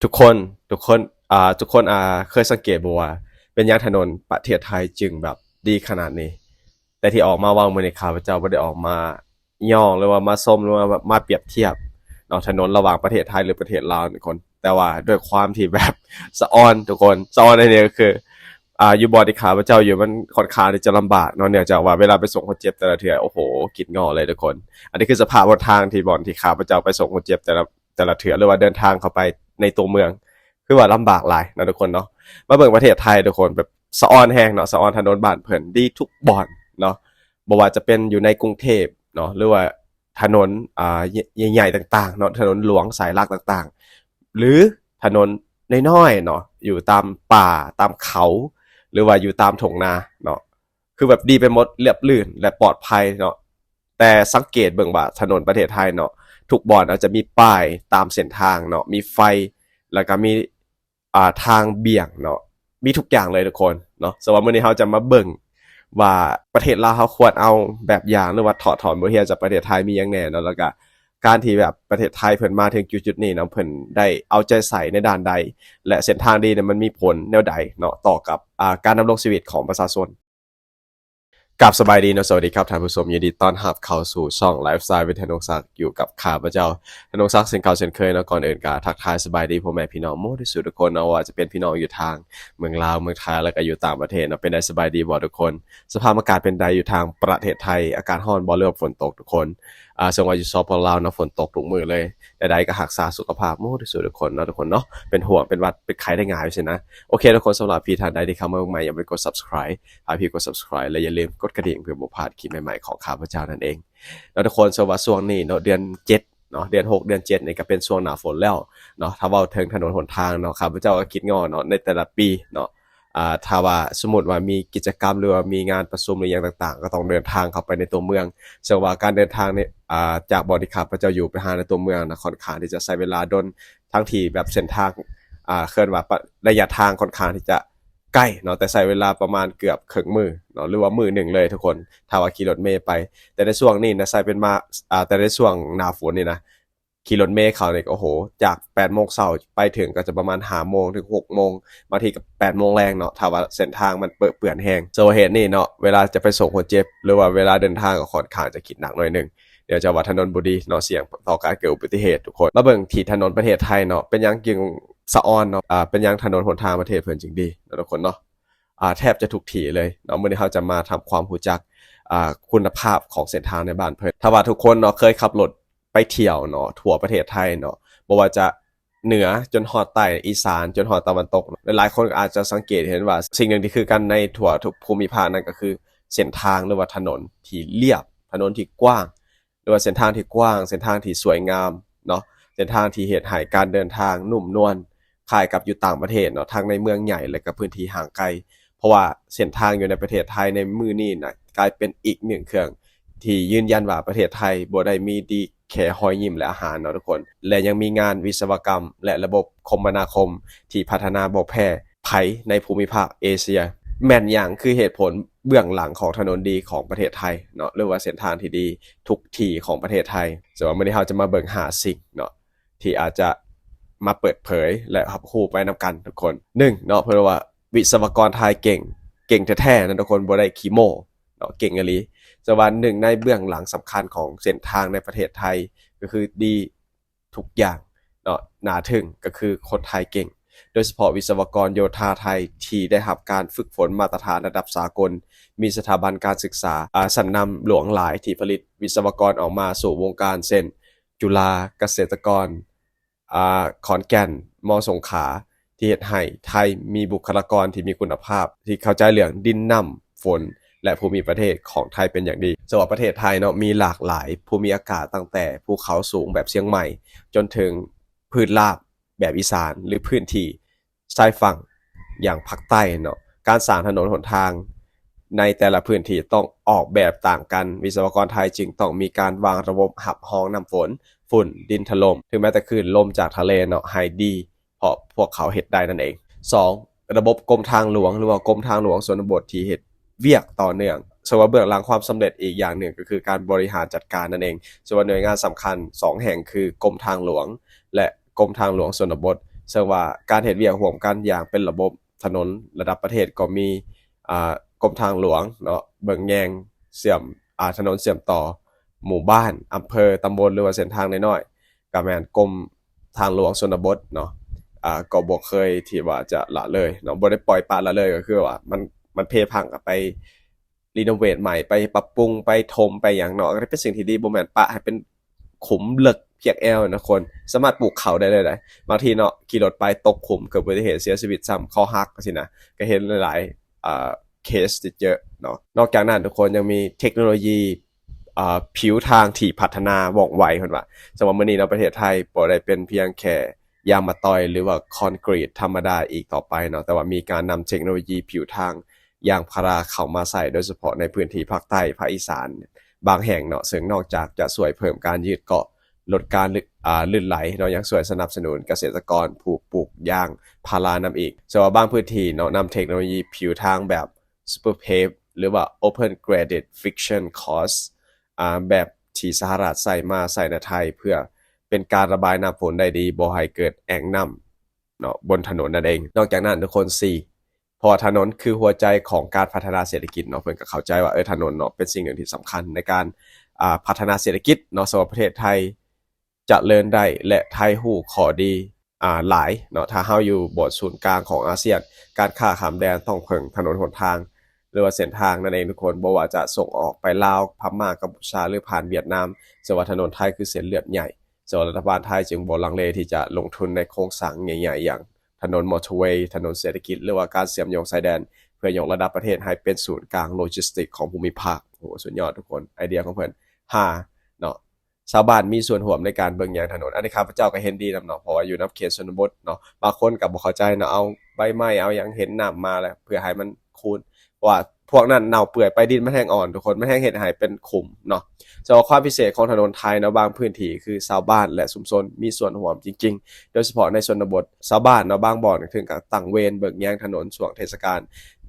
ทุกคนทุกคนเคยสังเกตบ่ว่าเป็นยังถนนประเทศไทยจึงแบบดีขนาดนี้แต่ที่ออกมาวางมือในข้าพเจ้าบ่ได้ออกมาย่องหรือว่ามาส้มหรือว่ามาเปรียบเทียบเนาะถนนระหว่างประเทศไทยหรือประเทศลาวทุกคนแต่ว่าด้วยความที่แบบสะออนทุกคนสะออนในนี้ก็คืออยู่บ่อที่ข้าพเจ้าอยู่มันค่อนข้างที่จะลำบากเนาะเนื่องจากว่าเวลาไปส่งคนเจ็บแต่ละเทื่อโอ้โหกินงอเลยทุกคนอันนี้คือสภาพบนทางที่บ่อนที่ข้าพเจ้าไปส่งคนเจ็บแต่ละเทื่อหรือว่าเดินทางเข้าไปในตัวเมือง คือว่าลำบากหลายนะทุกคนเนาะมาเบิ่งประเทศไทยทุกคนแบบสะออนแห้งเนาะสะออนถนนบ้านเพิ่นดีทุกบ่อนเนาะบ่ว่าจะเป็นอยู่ในกรุงเทพเนาะหรือว่าถนนใหญ่ๆต่างๆเนาะถนนหลวงสายหลักต่างๆหรือถนนน้อยๆเนาะอยู่ตามป่าตามเขาหรือว่าอยู่ตามทุ่งนาเนาะคือแบบดีไปหมดเรียบรื่นและปลอดภัยเนาะแต่สังเกตเบิ่งว่าถนนประเทศไทยเนาะทุกบ่อนอาจจะมีป้ายตามเส้นทางเนาะมีไฟแล้วก็มี ทางเบี่ยงเนาะมีทุกอย่างเลยทุกคนเนาะสำหรับมื้อนี้เราจะมาเบิ่งว่าประเทศลาวเขาควรเอาแบบอย่างหรือว่าถอดถอนบทเรียนจากประเทศไทยมีหยังแหน่เนาะแล้วก็การที่แบบประเทศไทยเพิ่นมาถึงจุดๆนี้เนาะเพิ่นได้เอาใจใส่ในด้านใดและเส้นทางดีเนี่ยมันมีผลแนวใดเนาะต่อกับการดำรงชีวิตของประชาชน กับสบายดีนะสวัสดีครับท่านผู้ชมยินดีต้อนรับเข้าสู่ช่องไลฟ์สไตล์วิทยานุศักดิ์อยู่กับข้าพเจ้าธนงศักดิ์เช่นเก่าเช่นเคยนะก่อนอื่นก็ทักทายสบายดีพ่อแม่พี่น้องหมดที่สุดทุกคนนะว่าจะเป็นพี่น้องอยู่ทางเมืองลาวเมืองไทยแล้วก็อยู่ต่างประเทศนะเป็นได้สบายดีบ่ทุกคนสภาพอากาศเป็นใดอยู่ทางประเทศไทยอากาศร้อนบ่เรือฝนตกทุกคนส่วนว่าอยู่สปปลาวนะฝนตกทุกมื้อเลยใดๆก็รักษาสุขภาพหมดที่สุดทุกคนนะทุกคนเนาะเป็นห่วงเป็นหวัดเป็นไข้ได้ง่ายใช่นะโอเคทุกคนสำหรับพี่ท่านใดที่เข้ามาใหม่อย่าลืมกด subscribe พาพี่กด subscribe และอย่าลืมกดกระดิ่งเพื่อบ่พลาดคลิปใหม่ๆของข้าพเจ้านั่นเองแล้วทุกคนสวัสดีช่วงนี้เนาะเดือน7เนาะเดือน6เดือน7นี่ก็เป็นช่วงหน้าฝนแล้วเนาะถ้าเว้าถึงถนนหนทางเนาะข้าพเจ้าก็คิดงอเนาะในแต่ละปีเนาะถ้าว่าสมมุติว่ามีกิจกรรมหรือว่ามีงานประชุมหรืออย่างต่างๆก็ต้องเดินทางเข้าไปในตัวเมืองซึ่งว่าการเดินทางเนี่ยจากบ่อนที่ข้าพเจ้าอยู่ไปหาในตัวเมืองนะค่อนข้างที่จะใช้เวลาดนทั้งที่แบบเส้นทางเคลื่อนว่าระยะทางค่อนข้างที่จะ ใกล้เนาะแต่ใช้เวลาประมาณเกือบครึ่งมื้อเนาะหรือว่ามื้อหนึ่งเลยทุกคนถ้าว่าขี่รถเมล์ไปแต่ในช่วงนี้นะใช้เป็นมาแต่ในช่วงหน้าฝนนี่นะขี่รถเมล์เขาเนี่ยโอ้โหจาก8โมงเช้าไปถึงก็จะประมาณ5โมงถึง6โมงบางทีก็8โมงแรงเนาะถ้าว่าเส้นทางมันเปื้อนแห้งสาเหตุนี่เนาะเวลาจะไปส่งคนเจ็บหรือว่าเวลาเดินทางก็ค่อนข้างจะคิดหนักหน่อยนึงเดี๋ยวจะว่าถนนบ่ดีเนาะเสี่ยงต่อการเกิดอุบัติเหตุทุกคนมาเบิ่งที่ถนนประเทศไทยเนาะเป็นหยังจึงสะออนเนาะเป็นหยังถนนหนทางประเทศเพิ่นจึงดีเนาะทุกคนเนาะ แทบจะทุกที่เลยเนาะมื้อนี้เราจะมาทำความรู้จักคุณภาพของเส้นทางในบ้านเพิ่นถ้าว่าทุกคนเนาะเคยขับรถไปเที่ยวเนาะทั่วประเทศไทยเนาะบ่ว่าจะเหนือจนฮอดใต้อีสานจนฮอดตะวันตกหลายๆคนก็อาจจะสังเกตเห็นว่าสิ่งหนึ่งที่คือกันในทั่วทุกภูมิภาคนั่นก็คือเส้นทางหรือว่าถนนที่เรียบถนนที่กว้างหรือว่าเส้นทางที่กว้างเส้นทางที่สวยงามเนาะเส้นทางที่เฮ็ดให้การเดินทางนุ่มนวลคล้ายกับอยู่ต่างประเทศเนาะทั้งในเมืองใหญ่และก็พื้นที่ห่างไกล เพราะว่าเส้นทางอยู่ในประเทศไทยในมือนี้นะกลายเป็นอีกหนึ่งเครื่องที่ยืนยันว่าประเทศไทยบ่ได้มีดีแค่หอยยิ้มและอาหารเนาะทุกคนและยังมีงานวิศวกรรมและระบบคมนาคมที่พัฒนาบ่แพ้ไผในภูมิภาคเอเชียแม่นอย่างคือเหตุผลเบื้องหลังของถนนดีของประเทศไทยเนาะหรือว่าเส้นทางที่ดีทุกที่ของประเทศไทยส่วนวันนี้เราจะมาเบิ่ง5สิ่งเนาะที่อาจจะมาเปิดเผยและรับรู้ไปนํกันทุกคน1เนาะเพราะว่าวิศวกรไทยเก่งแท้ๆนะทุกคนบ่ได้ขี้โม้เนาะเก่งอีหลีแต่ว่าหนึ่งในเบื้องหลังสำคัญของเส้นทางในประเทศไทยก็คือดีทุกอย่างเนาะน่าทึ่งก็คือคนไทยเก่งโดยเฉพาะวิศวกรโยธาไทยที่ได้รับการฝึกฝนมาตรฐานระดับสากลมีสถาบันการศึกษาชั้นนำหลวงหลายที่ผลิตวิศวกรออกมาสู่วงการเช่นจุฬาเกษตรกรขอนแก่นมสงขลาที่เฮ็ดให้ไทยมีบุคลากรที่มีคุณภาพที่เข้าใจเรื่องดินน้ำฝนและภูมิประเทศของไทยเป็นอย่างดีสำหรับประเทศไทยเนาะมีหลากหลายภูมิอากาศตั้งแต่ภูเขาสูงแบบเชียงใหม่จนถึงพื้นราบแบบอีสานหรือพื้นที่ชายฝั่งอย่างภาคใต้เนาะการสร้างถนนหนทางในแต่ละพื้นที่ต้องออกแบบต่างกันวิศวกรไทยจึงต้องมีการวางระบบหับห้องน้ำฝนฝุ่นดินถล่มถึงแม้แต่คลื่นลมจากทะเลเนาะให้ดีเพราะพวกเขาเฮ็ดได้นั่นเอง2ระบบกรมทางหลวงหรือว่ากรมทางหลวงชนบทที่เฮ็ดเวียกต่อเนื่องส่วนว่าเบื้องหลังความสำเร็จอีกอย่างหนึ่งก็คือการบริหารจัดการนั่นเองส่วนหน่วยงานสำคัญ2แห่งคือกรมทางหลวงและกรมทางหลวงชนบท ซึ่งว่าการเฮ็ดเวียกร่วมกันอย่างเป็นระบบถนนระดับประเทศก็มีกรมทางหลวงเนาะเบิ่งแยงเชื่อมถนนเชื่อมต่อหมู่บ้านอำเภอตำบลหรือว่าเส้นทางน้อยๆก็แม่นกรมทางหลวงชนบทเนาะก็บ่เคยที่ว่าจะละเลยเนาะบ่ได้ปล่อยปละละเลยก็คือว่ามันเพพังก็ไปรีโนเวทใหม่ไปปรับปรุงไปถมไปหยังเนาะก็เป็นสิ่งที่ดีบ่แม่นปะให้เป็นขุมเลิกเพียกแอวนะคนสามารถปลูกเขาได้เลยบางทีเนาะขี่รถไปตกขุมเกิดอุบัติเหตุเสียชีวิตซ้ำคอหักสินะก็เห็นหลายๆเคสที่เจอเนาะนอกจากนั้นทุกคนยังมีเทคโนโลยีผิวทางที่พัฒนาว่องไวคนว่าสมมติมื้อนี้เราประเทศไทยบ่ได้เป็นเพียงแค่ยางมะตอยหรือว่าคอนกรีตธรรมดาอีกต่อไปเนาะแต่ว่ามีการนำเทคโนโลยีผิวทางยางพาราเข้ามาใส่โดยเฉพาะในพื้นที่ภาคใต้ภาคอีสานบางแห่งเนาะซึ่งนอกจากจะช่วยเพิ่มการยืดเกาะลดการลื่นไหลเนาะยังช่วยสนับสนุนเกษตรกรผู้ปลูกยางพารานำอีกส่วนว่าบางพื้นที่เนาะนำเทคโนโลยีผิวทางแบบ Super Pave หรือว่า Open Graded Friction Course แบบที่สหรัฐใส่ในไทยเพื่อเป็นการระบายน้ำฝนได้ดีบ่ให้เกิดแอ่งน้ำเนาะบนถนนนั่นเองนอกจากนั้นทุกคน4พอถนนคือหัวใจของการพัฒนาเศรษฐกิจเนาะเพิ่นก็เข้าใจว่าถนนเนาะเป็นสิ่งหนึ่งที่สำคัญในการพัฒนาเศรษฐกิจเนาะสำหรับประเทศไทยจะเจริญได้และไทยฮู้ข้อดีหลายเนาะถ้าเฮาอยู่บนศูนย์กลางของอาเซียนการค้าข้ามแดนต้องพึ่งถนนหนทางหรือว่าเส้นทางนั่นเองทุกคนบ่ว่าจะส่งออกไปลาวพม่ากัมพูชาหรือผ่านเวียดนามซึ่งว่าถนนไทยคือเส้นเลือดใหญ่ส่วนรัฐบาลไทยจึงบ่ลังเลที่จะลงทุนในโครงสร้างใหญ่ๆอย่างถนนมอเตอร์เวย์ถนนเศรษฐกิจหรือว่าการเชื่อมโยงชายแดนเพื่อยกระดับประเทศให้เป็นศูนย์กลางโลจิสติกของภูมิภาคโอ้สุดยอดทุกคนไอเดียของเพิ่น5เนาะชาวบ้านมีส่วนร่วมในการเบิ่งแยงถนนอันนี้ข้าพเจ้าก็เห็นดีนำเนาะเพราะว่าอยู่ในเขตชนบทเนาะบางคนก็บ่เข้าใจเนาะเอาใบไม้เอาหยังเห็นน้ำมาแล้วเพื่อให้มันคูนว่าพวกนั้นเน่าเปื่อยไปดินมันแห้งอ่อนทุกคนมันแห้งเฮ็ดให้เป็นขุมเนาะส่วนความพิเศษของถนนไทยเนาะบางพื้นที่คือชาวบ้านและชุมชนมีส่วนร่วมจริงๆโดยเฉพาะในชนบทชาวบ้านเนาะบางบ่อนถึงกับตั้งเวรเบิกแยงถนนช่วงเทศกาล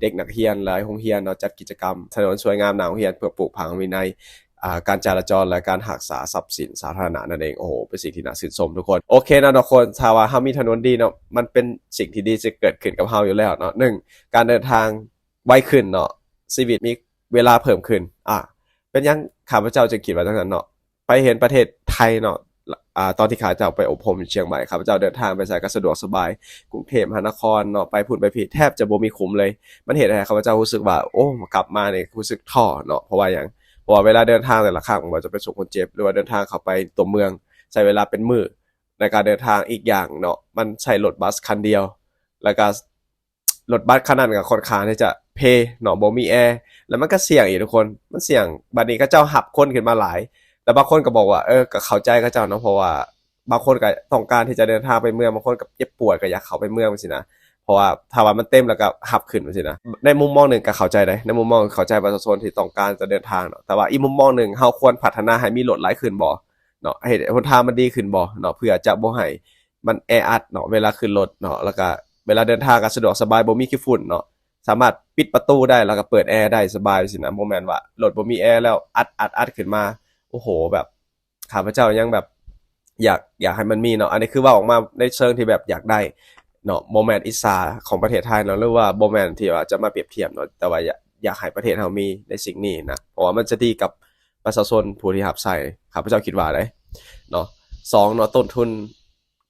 เด็กนักเรียนหลายโรงเรียนเนาะจัดกิจกรรมถนนสวยงามหน้าโรงเรียนเพื่อปลูกฝังวินัยการจราจรและการรักษาทรัพย์สินสาธารณะนั่นเองโอ้โหเป็นสิ่งที่น่าชื่นชมทุกคนโอเคนะทุกคนถ้าว่าเฮามีถนนดีเนาะมันเป็นสิ่งที่ดีจะเกิดขึ้นกับเฮาอยู่แล้วเนาะ1การเดินทางไวขึ้นเนาะชีวิตมีเวลาเพิ่มขึ้นเป็นยังข้าพเจ้าจึงคิดว่าจังนั้นเนาะไปเห็นประเทศไทยเนาะตอนที่ข้าพเจ้าไปอบรมอยู่เชียงใหม่ข้าพเจ้าเดินทางไปไสก็สะดวกสบายกรุงเทพมหานครเนาะไปพุ่นไปพี่แทบจะบ่มีขุมเลยมันเฮ็ดให้ข้าพเจ้ารู้สึกว่าโอ้กลับมานี่รู้สึกท้อเนาะเพราะว่าหยังเพราะว่าเวลาเดินทางแต่ละครั้งบ่ว่าจะไปส่งคนเจ็บหรือว่าเดินทางเข้าไปตัวเมืองใช้เวลาเป็นมื้อในการเดินทางอีกอย่างเนาะมันใช้รถบัสคันเดียวแล้วก็รถบัสคันนั้นก็ค่อนข้างที่จะเพเนาะบ่มีแอร์แล้วมันก็เสี่ยงอีกทุกคนมันเสี่ยงบัดนี้ก็เจ้าหับคนขึ้นมาหลายแล้วบางคนก็บอกว่าก็เข้าใจเขาเจ้าเนาะเพราะว่าบางคนก็ต้องการที่จะเดินทางไปเมืองบางคนก็เจ็บปวดก็อยากเข้าไปเมืองจังซี่นะเพราะว่าถ้าว่ามันเต็มแล้วก็หับขึ้นจังซี่นะในมุมมองหนึ่งก็เข้าใจได้ในมุมมองเข้าใจประชาชนที่ต้องการจะเดินทางเนาะแต่ว่าอีกมุมมองหนึ่งเฮาควรพัฒนาให้มีรถหลายขึ้นบ่เนาะให้หนทางมันดีขึ้นบ่เนาะเพื่อจะบ่ให้มันแออัดเนาะเวลาขึ้นรถเนาะแล้วก็เวลาเดินทางก็สะดวกสบายบ่มีขี้ฝุ่นเนาะสามารถปิดประตูได้แล้วก็เปิดแอร์ได้สบายสินะบ่แม่นว่ารถบ่มีแอร์แล้วอัดขึ้นมาโอ้โหแบบข้าพเจ้ายังแบบอยากให้มันมีเนาะอันนี้คือว่าออกมาในเชิงที่แบบอยากได้เนาะบ่แม่นอิสาของประเทศไทยเนาะหรือว่าบ่แม่นที่ว่าจะมาเปรียบเทียบเนาะแต่ว่าอยากให้ประเทศเฮามีในสิ่งนี้นะเพราะว่ามันจะดีกับประชาชนผู้ที่รับใช้ข้าพเจ้าคิดว่าได้เนาะ2เนาะต้นทุน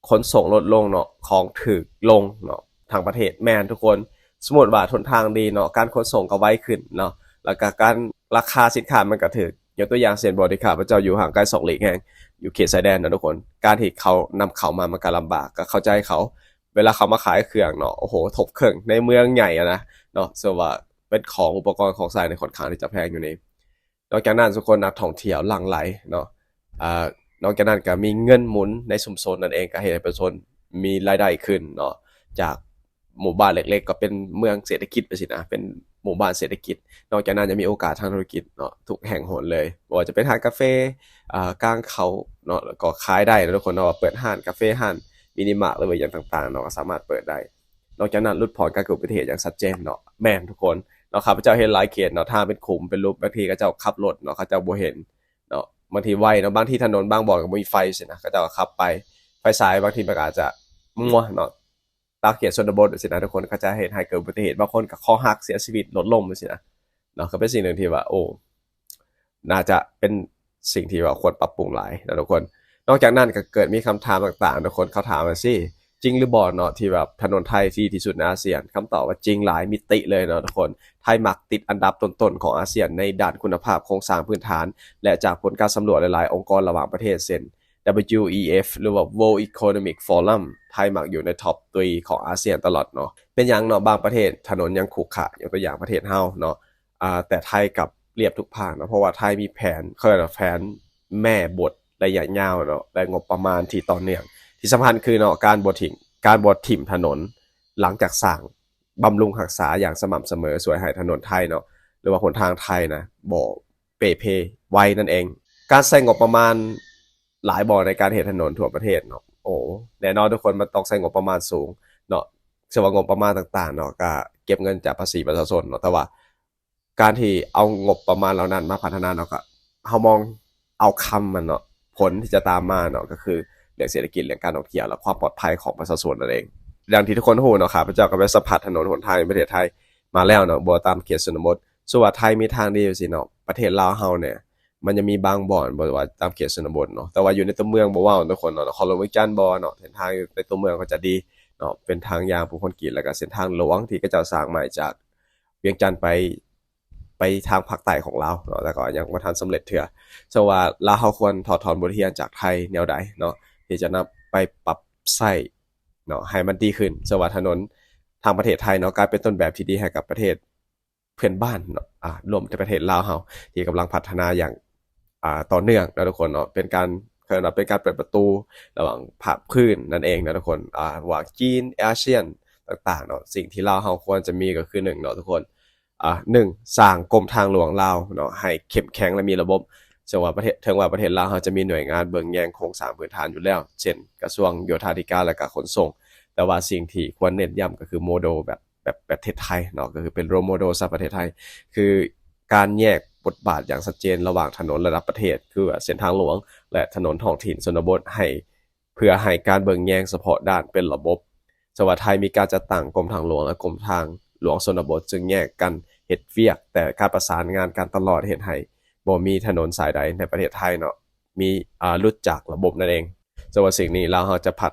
ขนส่งลดลงเนาะของถูกลงเนาะทางประเทศแม่นทุกคนสมมุติว่าหนทางดีเนาะการขนส่งก็ไวขึ้นเนาะแล้วก็การราคาสินค้ามันก็ถูกยกตัวอย่างเช่นบ่ที่ข้าพเจ้าอยู่ห่างไกล2หลีกแห่งอยู่เขตชายแดนนะทุกคนการที่เขานำเข้ามามันก็ลำบากก็เข้าใจเขาเวลาเขามาขายเครื่องเนาะโอ้โหทบเครื่องในเมืองใหญ่อะนะเนาะซึ่งว่าเป็นของอุปกรณ์ของใช้ในค่อนข้างที่จะแพงอยู่นี่นอกจากนั้นทุกคนนักท่องเที่ยวหลั่งไหลเนาะนอกจากนั้นก็มีเงินหมุนในชุมชนนั่นเองก็เฮ็ดให้ประชาชนมีรายได้ขึ้นเนาะจากหมู่บ้านเล็กๆก็เป็นเมืองเศรษฐกิจไปสินะเป็นหมู่บ้านเศรษฐกิจนอกจากนั้นยังมีโอกาสทางธุรกิจเนาะทุกแห่งหนเลยบ่ว่าจะเป็นร้านกาแฟกลางเขาเนาะแล้วก็ขายได้นะทุกคนเนาะเปิดร้านกาแฟร้านมินิมาร์ทหรือว่าอย่างต่างๆเนาะก็สามารถเปิดได้นอกจากนั้นลดผ่อนการเกิดอุบัติเหตุอย่างชัดเจนเนาะแม่นทุกคนเนาะข้าพเจ้าเห็นหลายเขตเนาะทางเป็นขุมเป็นรูปบางทีเขาเจ้าขับรถเนาะเขาเจ้าบ่เห็นเนาะบางทีไวเนาะบางที่ถนนบางบ่อนก็บ่มีไฟสินะเขาเจ้าก็ขับไปไฟสายบางทีมันอาจจะมั่วเนาะ ตามเขตชนบทสินะทุกคนก็จะเห็นให้เกิดอุบัติเหตุบางคนก็คอหักเสียชีวิตลดลงสินะเนาะก็เป็นสิ่งหนึ่งที่ว่าโอ้น่าจะเป็นสิ่งที่ว่าควรปรับปรุงหลายนะทุกคนนอกจากนั้นก็เกิดมีคำถามต่างๆทุกคนเขาถามมาสิจริงหรือบ่เนาะที่แบบถนนไทยที่สุดในอาเซียนคำตอบว่าจริงหลายมิติเลยเนาะทุกคนไทยมักติดอันดับต้นๆของอาเซียนในด้านคุณภาพโครงสร้างพื้นฐานและจากผลการสำรวจหลายๆองค์กรระหว่างประเทศเช่น WEF หรือว่า World Economic Forum ไทยมักอยู่ในท็อป3ของอาเซียนตลอดเนาะเป็นอย่างเนาะบางประเทศถนนยังขรุขระอย่างตัวอย่างประเทศเฮาเนาะแต่ไทยกับเรียบทุกภาคนะเพราะว่าไทยมีแผนเขาเรียกว่าแผนแม่บทระยะยาวเนาะและงบประมาณที่ต่อเนื่องที่สำคัญคือเนาะการบ่ถิ่มถนนหลังจากสร้างบำรุงรักษาอย่างสม่ำเสมอสวยให้ถนนไทยเนาะหรือว่าหนทางไทยนะบ่เปเพไว้นั่นเองการใช้งบประมาณหลายบ่อในการเฮ็ดถนนทั่วประเทศเนาะโอ้แน่นอนทุกคนมันต้องใช้งบประมาณสูงเนาะส่วนงบประมาณต่างๆเนาะก็เก็บเงินจากภาษีประชาชนเนาะแต่ว่าการที่เอางบประมาณเหล่านั้นมาพัฒนาเนาะก็เฮามองเอาคำมันเนาะผลที่จะตามมาเนาะก็คือเรื่องเศรษฐกิจเรื่องการท่องเที่ยวและความปลอดภัยของประชาชนนั่นเองดังที่ทุกคนรู้เนาะครับพระเจ้าก็ไปสัมผัสถนนหนทางในประเทศไทยมาแล้วเนาะบ่ตามเขตชนบทส่วนว่าไทยมีทางดีอยู่สิเนาะประเทศลาวเฮาเนี่ยมันจะมีบางบ่อนบ่ว่าตามเขตชนบทเนาะแต่ว่าอยู่ในตัวเมืองบ่ว่าทุกคนเนาะนครหลวงเวียงจันทน์บ่เนาะเส้นทางในตัวเมืองก็จะดีเนาะเป็นทางยางผู้คนขี่แล้วก็เส้นทางหลวงที่เขาเจ้าสร้างใหม่จากเวียงจันทน์ไปทางภาคใต้ของลาวเนาะแต่ก็ยังบ่ทันสำเร็จเทื่อซึ่งว่าลาวเฮาควรถอดถอนบทเรียนจากไทยแนวใดเนาะที่จะนำไปปรับใช้เนาะให้มันดีขึ้นสวัสถนนทางประเทศไทยเนาะกลายเป็นต้นแบบที่ดีให้กับประเทศเพื่อนบ้านเนาะรวมถึงประเทศลาวเฮาที่กำลังพัฒนาอย่างต่อเนื่องนะทุกคนเนาะเป็นการเป็นการเปิดประตูระหว่างภาคพื้นนั่นเองนะทุกคนระหว่างจีนอาเซียนต่างๆเนาะสิ่งที่ลาวเฮาควรจะมีก็คือ1เนาะทุกคน1สร้างกรมทางหลวงลาวเนาะให้เข้มแข็งและมีระบบซึ่งว่าประเทศลาวเฮาจะมีหน่วยงานเบิ่งแยงโครงสร้างพื้นฐานอยู่แล้วเช่นกระทรวงโยธาธิการและก็ขนส่งแต่ว่าสิ่งที่ควรเน้นย้ำก็คือโมเดลแบบประเทศไทยเนาะก็คือเป็นโรโมเดลสำหรับประเทศไทยคือการแยกบทบาทอย่างชัดเจนระหว่างถนนระดับประเทศคือเส้นทางหลวงและถนนท้องถิ่นชนบทให้เพื่อให้การเบิ่งแยงเฉพาะด้านเป็นระบบจังหวัดไทยมีการจัดตั้งกรมทางหลวงและกรมทางหลวงชนบทจึงแยกกันเฮ็ดเวียกแต่การประสานงานการตลอดเฮ็ดให้บ่มีถนนสายใดในประเทศไทยเนาะมีหลุดจากระบบนั่นเองจังหวัดสิ่งนี้เราจะพัฒ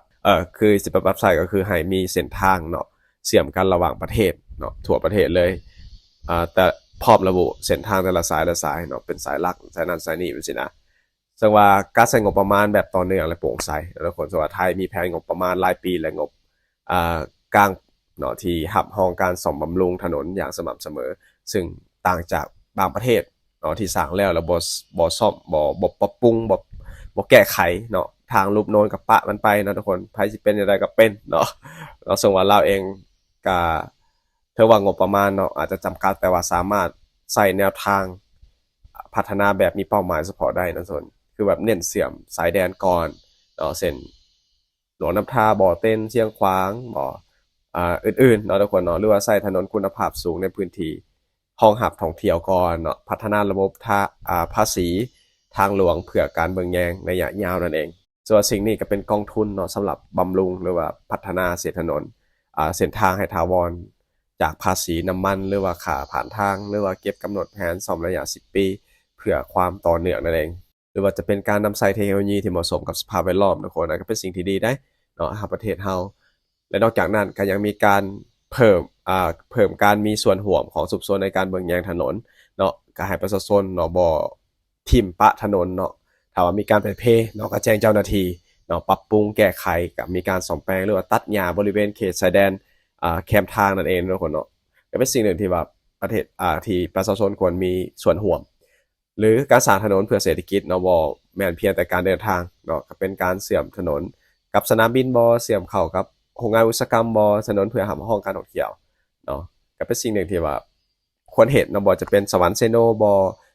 คือสิปรับใช้ก็คือให้มีเส้นทางเนาะเชื่อมกันระหว่างประเทศเนาะทั่วประเทศเลยแต่พร้อมระบุเส้นทางแต่ละสายเนาะเป็นสายหลักสายนั้นสายนี้จังซี่นะซึ่งว่าการใช้งบประมาณแบบต่อเนื่องและโปร่งใสแล้วคนจังหวัดไทยมีแผนงบประมาณรายปีและงบกลางเนาะที่รับรองการซ่อมบำรุงถนนอย่างสม่ำเสมอซึ่งต่างจากบางประเทศเนาะที่สร้างแล้วบ่ซ่อมบ่ปรับปรุงบ่แก้ไขเนาะทางรูปโนนกับปะมันไปเนาะทุกคนไผสิเป็นจังไดก็เป็นเนาะเราซึ่งว่าลาวเองก็ถือว่างบประมาณเนาะอาจจะจำกัดแต่ว่าสามารถใช้แนวทางพัฒนาแบบมีเป้าหมายเฉพาะได้นะส่วนคือแบบเน้นเชื่อมสายแดนก่อนเนาะเส้นหลวงน้ำทาบ่อเต้นเชียงขวางบ่อื่นๆเนาะทุกคนเนาะหรือว่าใช้ถนนคุณภาพสูงในพื้นที่รองรับท่องเที่ยวก่อนเนาะพัฒนาระบบภาษีทางหลวงเพื่อการเบิ่งแยงในระยะยาวนั่นเองส่วนสิ่งนี้ก็เป็นกองทุนเนาะสำหรับบำรุงหรือว่าพัฒนาเส้นถนนเส้นทางให้ถาวรจากภาษีน้ำมันหรือว่าค่าผ่านทางหรือว่าเก็บกำหนดแผนซ่อมระยะ10ปีเพื่อความต่อเนื่องนั่นเองหรือว่าจะเป็นการนำใช้เทคโนโลยีที่เหมาะสมกับสภาพแวดล้อมทุกคนนะก็เป็นสิ่งที่ดีได้เนาะประเทศเฮาและนอกจากนั้นก็ยังมีการเพิ่มการมีส่วนร่วมของชุมชนในการเบิ่งแยงถนนเนาะก็ให้ประชาชนเนาะบ่ทิ่มปะถนนเนาะถ้าว่ามีการเป็นเพเนาะก็แจ้งเจ้าหน้าที่เนาะปรับปรุงแก้ไขก็มีการซ่อมแปลงหรือว่าตัดหญ้าบริเวณเขตชายแดนแคมทางนั่นเองทุกคนเนาะก็เป็นสิ่งหนึ่งที่ว่าประเทศที่ประชาชนควรมีส่วนร่วมหรือการสร้างถนนเพื่อเศรษฐกิจเนาะบ่แม่นเพียงแต่การเดินทางเนาะก็เป็นการเชื่อมถนนกับสนามบินบ่เชื่อมเข้ากับโรงงานอุตสาหกรรมบ่ถนนเพื่อหาห้องการท่องเที่ยวเนาะก็เป็นสิ่งหนึ่งที่ว่าควรเห็นเนาะบ่จะเป็นสวรรค์เซโนบ่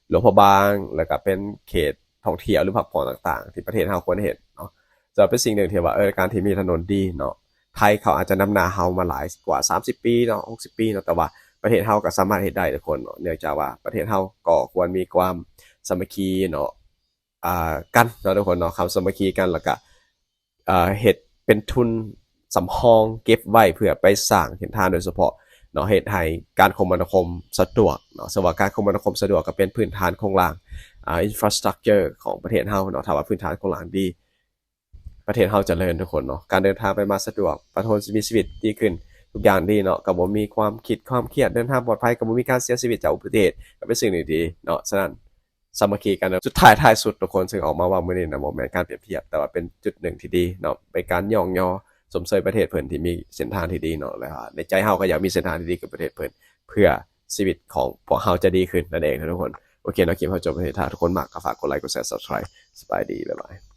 หลวงพระบางแล้วก็เป็นเขตท่องเที่ยวหรือพักผ่อนต่างๆที่ประเทศเฮาควรเห็นเนาะจะเป็นสิ่งหนึ่งที่ว่าการที่มีถนนดีเนาะไทยเขาอาจจะนำหน้าเฮามาหลายกว่า30ปีเนาะ60ปีเนาะแต่ว่าประเทศเฮาก็สามารถเฮ็ดได้ทุกคนเนาะเนื่องจากว่าประเทศเฮาก็ควรมีความสามัคคีเนาะกันเนาะทุกคนเนาะความสามัคคีกันแล้วก็เฮ็ดเป็นทุน สำรองเก็บไว้เพื่อไปสร้างเส้นทางโดยเฉพาะเนาะเฮ็ดให้การคมนาคมสะดวกเนาะสว่าการคมนาคมสะดวกก็เป็นพื้นฐานของหลังinfrastructure ของประเทศเฮาเนาะถ้าว่าพื้นฐานของหลังดีประเทศเฮาเจริญทุกคนเนาะการเดินทางไปมาสะดวกประชาชนมีชีวิตดีขึ้นทุกอย่างดีเนาะก็บ่มีความคิดความเครียดเดินทางปลอดภัยก็บ่มีการเสียชีวิตจากอุบัติเหตุก็เป็นสิ่งดีๆเนาะฉะนั้นสามัคคีกันสุดท้ายสุดทุกคนซึ่งออกมาว่ามื้อนี้นะบ่แม่นการเปรียบเทียบแต่ว่าเป็นจุดหนึ่งที่ดีเนาะเป็นการย่องย่อสมเสยประเทศเพิ่นที่มีเส้นทางที่ดีเนาะแล้วในใจเฮาก็อยากมีเส้นทางที่ดีกับประเทศเพิ่นเพื่อชีวิตของพวกเฮาจะดีขึ้นนั่นเองนะทุกคนโอเคเนาะคลิปเฮาจบไปที่ถ้าทุกคนมักก็ฝากกดไลค์กดแชร์ Subscribe สบายดีบ๊ายบาย